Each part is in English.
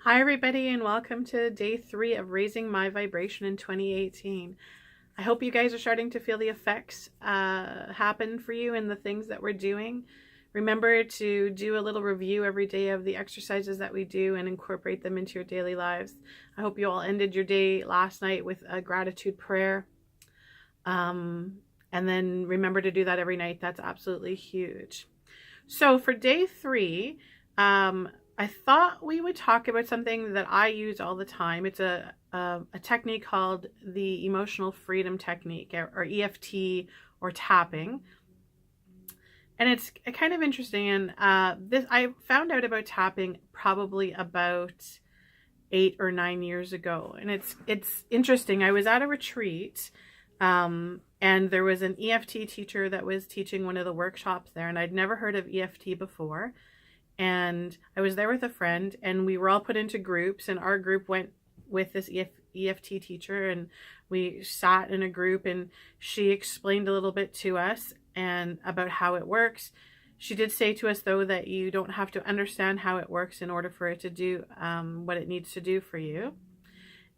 Hi everybody, and welcome to day 3 of Raising My Vibration in 2018. I hope you guys are starting to feel the effects happen for you in the things that we're doing. Remember to do a little review every day of the exercises that we do and incorporate them into your daily lives. I hope you all ended your day last night with a gratitude prayer. And then remember to do that every night. That's absolutely huge. So for day 3, I thought we would talk about something that I use all the time. It's a technique called the emotional freedom technique, or EFT, or tapping. And it's kind of interesting. And I found out about tapping probably about 8 or 9 years ago. And it's interesting. I was at a retreat, and there was an EFT teacher that was teaching one of the workshops there, and I'd never heard of EFT before. And I was there with a friend, and we were all put into groups, and our group went with this EFT teacher, and we sat in a group, and she explained a little bit to us and about how it works. She did say to us, though, that you don't have to understand how it works in order for it to do what it needs to do for you.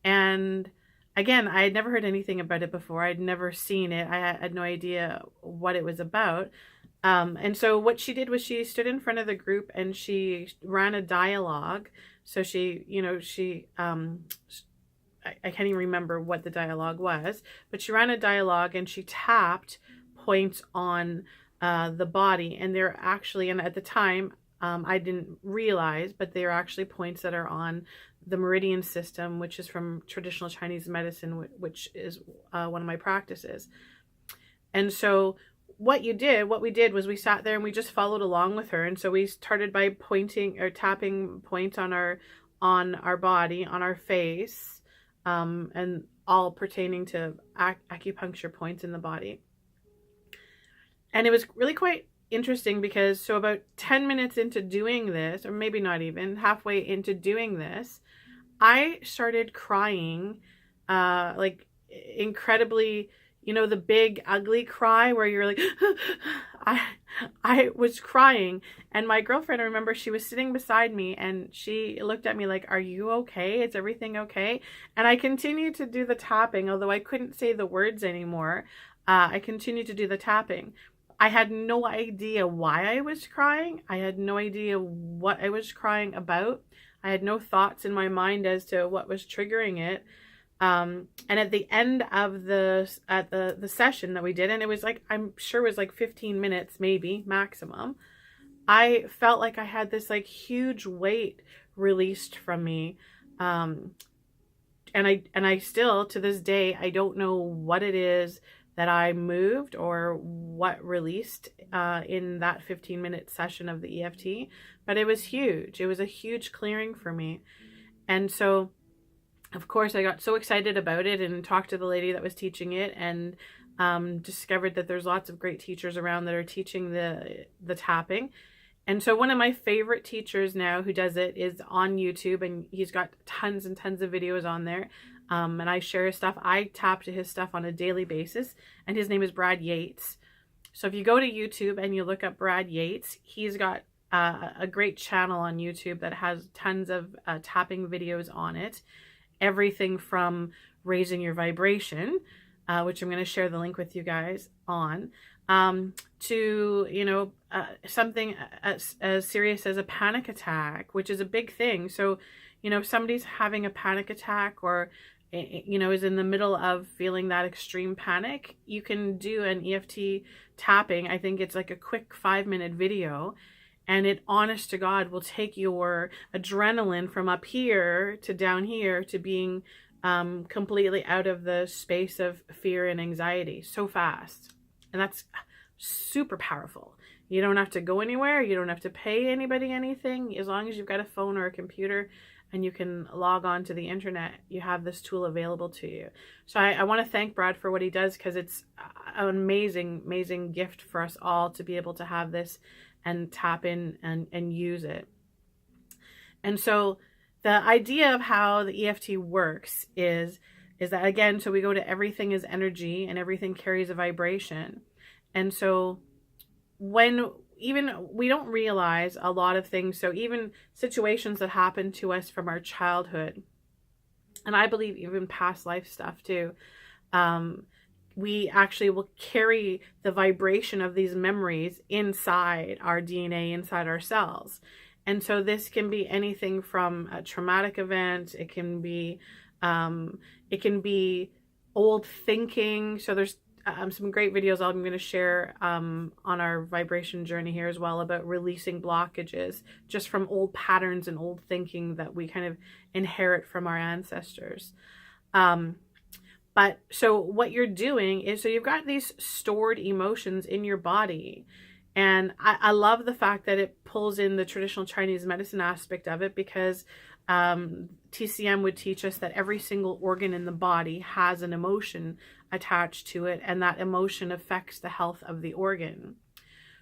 And again, I had never heard anything about it before. I'd never seen it. I had no idea what it was about. And so what she did was she stood in front of the group and she ran a dialogue. So I can't even remember what the dialogue was, but she ran a dialogue and she tapped points on the body. And they're actually, and at the time, I didn't realize, but they're actually points that are on the meridian system, which is from traditional Chinese medicine, which is one of my practices. And so what we did was we sat there and we just followed along with her. And so we started by pointing or tapping points on our body, on our face, and all pertaining to acupuncture points in the body. And it was really quite interesting because so about 10 minutes into doing this, or maybe not even halfway into doing this, I started crying, like incredibly, the big ugly cry where you're like, I was crying. And my girlfriend, I remember, she was sitting beside me and she looked at me like, are you okay? Is everything okay? And I continued to do the tapping, although I couldn't say the words anymore. I continued to do the tapping. I had no idea why I was crying. I had no idea what I was crying about. I had no thoughts in my mind as to what was triggering it. And at the end of the session that we did, and it was like, I'm sure it was like 15 minutes, maybe maximum, I felt like I had this like huge weight released from me. And I still, to this day, I don't know what it is that I moved or what released in that 15-minute session of the EFT, but it was huge. It was a huge clearing for me. And so, of course, I got so excited about it and talked to the lady that was teaching it, and discovered that there's lots of great teachers around that are teaching the tapping. And so one of my favorite teachers now who does it is on YouTube, and he's got tons and tons of videos on there. And I share his stuff. I tap to his stuff on a daily basis, and his name is Brad Yates. So if you go to YouTube and you look up Brad Yates, he's got a great channel on YouTube that has tons of tapping videos on it. Everything from raising your vibration, which I'm going to share the link with you guys on, to, something as serious as a panic attack, which is a big thing. So, if somebody's having a panic attack or, is in the middle of feeling that extreme panic, you can do an EFT tapping. I think it's like a quick 5-minute video. And it, honest to God, will take your adrenaline from up here to down here to being completely out of the space of fear and anxiety so fast. And that's super powerful. You don't have to go anywhere. You don't have to pay anybody anything. As long as you've got a phone or a computer and you can log on to the internet, you have this tool available to you. So I want to thank Brad for what he does, because it's an amazing, amazing gift for us all to be able to have this and tap in and use it. And so the idea of how the EFT works is that, again, so we go to everything is energy and everything carries a vibration. And so when even we don't realize a lot of things. So even situations that happen to us from our childhood, and I believe even past life stuff too, we actually will carry the vibration of these memories inside our DNA, inside our cells. And so this can be anything from a traumatic event. It can be old thinking. So there's some great videos I'm going to share on our vibration journey here as well about releasing blockages just from old patterns and old thinking that we kind of inherit from our ancestors. But so what you're doing is, so you've got these stored emotions in your body. And I love the fact that it pulls in the traditional Chinese medicine aspect of it, because TCM would teach us that every single organ in the body has an emotion attached to it, and that emotion affects the health of the organ.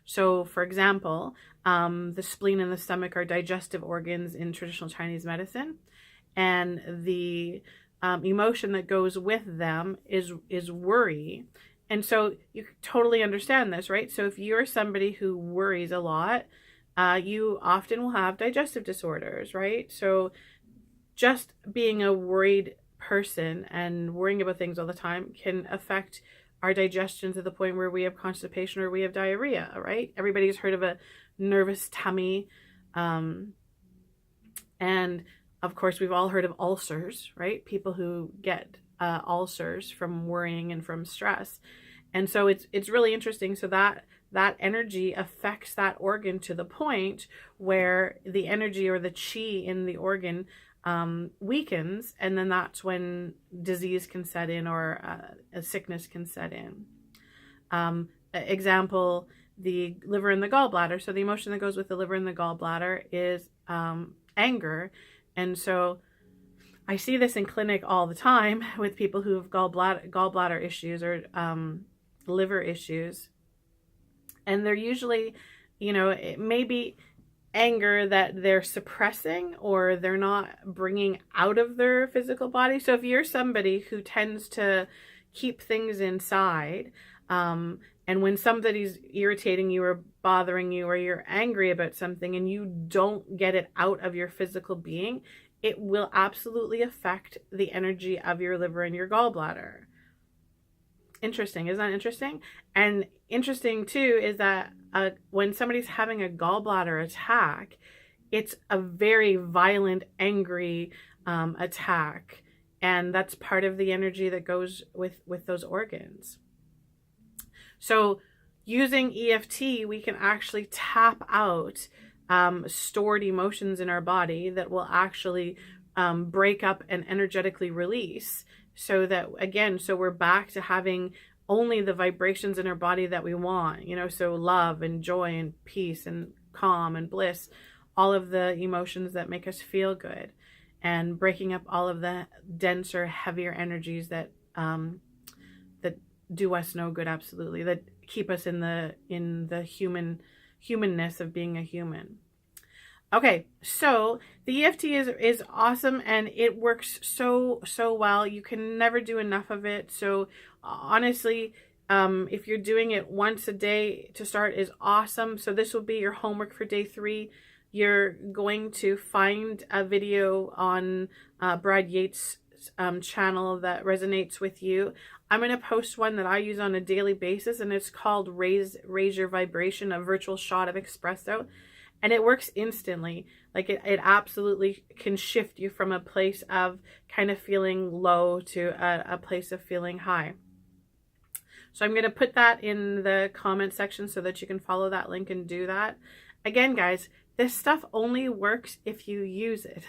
So, for example, the spleen and the stomach are digestive organs in traditional Chinese medicine, and the emotion that goes with them is worry. And so you totally understand this, right? So if you're somebody who worries a lot, you often will have digestive disorders, right? So just being a worried person and worrying about things all the time can affect our digestion to the point where we have constipation or we have diarrhea, right? Everybody's heard of a nervous tummy. And of course, we've all heard of ulcers, right? People who get ulcers from worrying and from stress. And so it's really interesting. So that energy affects that organ to the point where the energy or the chi in the organ weakens, and then that's when disease can set in, or a sickness can set in. Example, the liver and the gallbladder. So the emotion that goes with the liver and the gallbladder is anger. And so I see this in clinic all the time with people who have gallbladder issues or liver issues. And they're usually, it may be anger that they're suppressing or they're not bringing out of their physical body. So if you're somebody who tends to keep things inside, and when somebody's irritating you or bothering you, or you're angry about something and you don't get it out of your physical being, it will absolutely affect the energy of your liver and your gallbladder. Interesting. Isn't that interesting? And interesting too is that when somebody's having a gallbladder attack, it's a very violent, angry attack. And that's part of the energy that goes with those organs. So using EFT, we can actually tap out stored emotions in our body that will actually break up and energetically release, so that, again, so we're back to having only the vibrations in our body that we want, so love and joy and peace and calm and bliss, all of the emotions that make us feel good, and breaking up all of the denser, heavier energies that that do us no good, absolutely, that keep us in the humanness of being a human. Okay, so the EFT is awesome, and it works so well. You can never do enough of it. So honestly, if you're doing it once a day to start is awesome. So this will be your homework for day 3. You're going to find a video on Brad Yates' channel that resonates with you. I'm going to post one that I use on a daily basis, and it's called Raise Your Vibration, a virtual shot of espresso. And it works instantly. Like it absolutely can shift you from a place of kind of feeling low to a place of feeling high. So I'm going to put that in the comment section so that you can follow that link and do that. Again, guys, this stuff only works if you use it.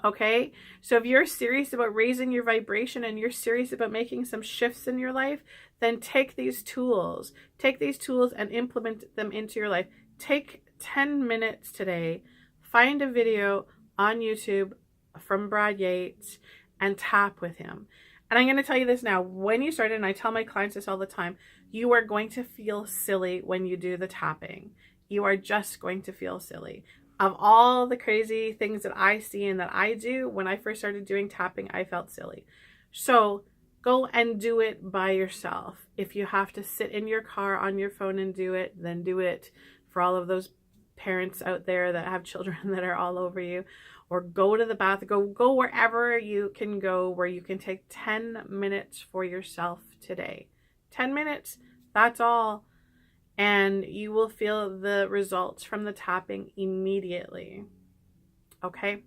Okay? So if you're serious about raising your vibration and you're serious about making some shifts in your life, then take these tools. Take these tools and implement them into your life. Take 10 minutes today, find a video on YouTube from Brad Yates and tap with him. And I'm going to tell you this now, when you start, and I tell my clients this all the time, you are going to feel silly when you do the tapping. You are just going to feel silly. Of all the crazy things that I see and that I do, when I first started doing tapping, I felt silly. So go and do it by yourself. If you have to sit in your car on your phone and do it, then do it. for all of those parents out there that have children that are all over you. Or go to the bath, go wherever you can go, where you can take 10 minutes for yourself today. 10 minutes, that's all. And you will feel the results from the tapping immediately. Okay?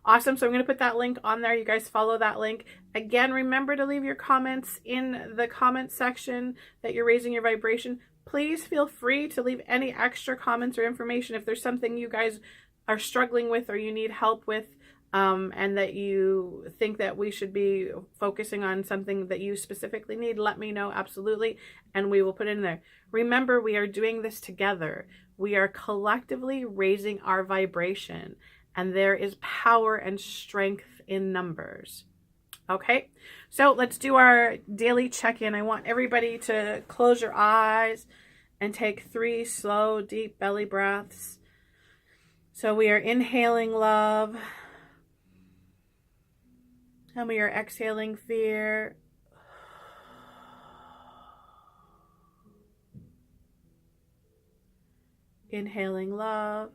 Awesome. So I'm going to put that link on there. You guys follow that link. Again, remember to leave your comments in the comment section that you're raising your vibration. Please feel free to leave any extra comments or information if there's something you guys are struggling with or you need help with, and that you think that we should be focusing on something that you specifically need. Let me know, absolutely, and we will put it in there. Remember, we are doing this together. We are collectively raising our vibration, and there is power and strength in numbers. Okay, so let's do our daily check-in. I want everybody to close your eyes and take 3 slow, deep belly breaths. So we are inhaling love, and we are exhaling fear. Inhaling love.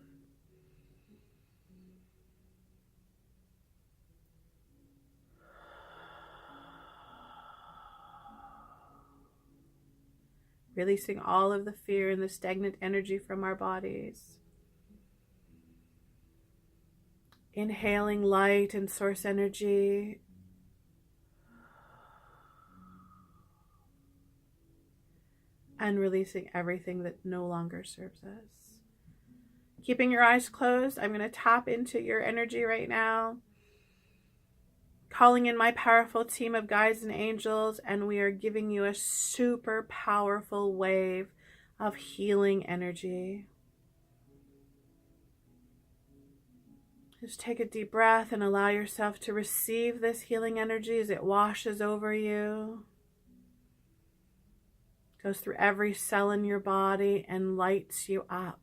Releasing all of the fear and the stagnant energy from our bodies. Inhaling light and source energy. And releasing everything that no longer serves us. Keeping your eyes closed, I'm going to tap into your energy right now. Calling in my powerful team of guides and angels, and we are giving you a super powerful wave of healing energy. Just take a deep breath and allow yourself to receive this healing energy as it washes over you. Goes through every cell in your body and lights you up.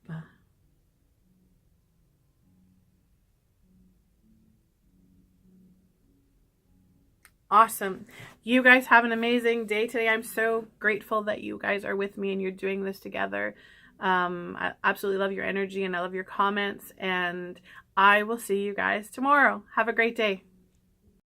Awesome. You guys have an amazing day today. I'm so grateful that you guys are with me and you're doing this together. I absolutely love your energy and I love your comments, and I will see you guys tomorrow. Have a great day.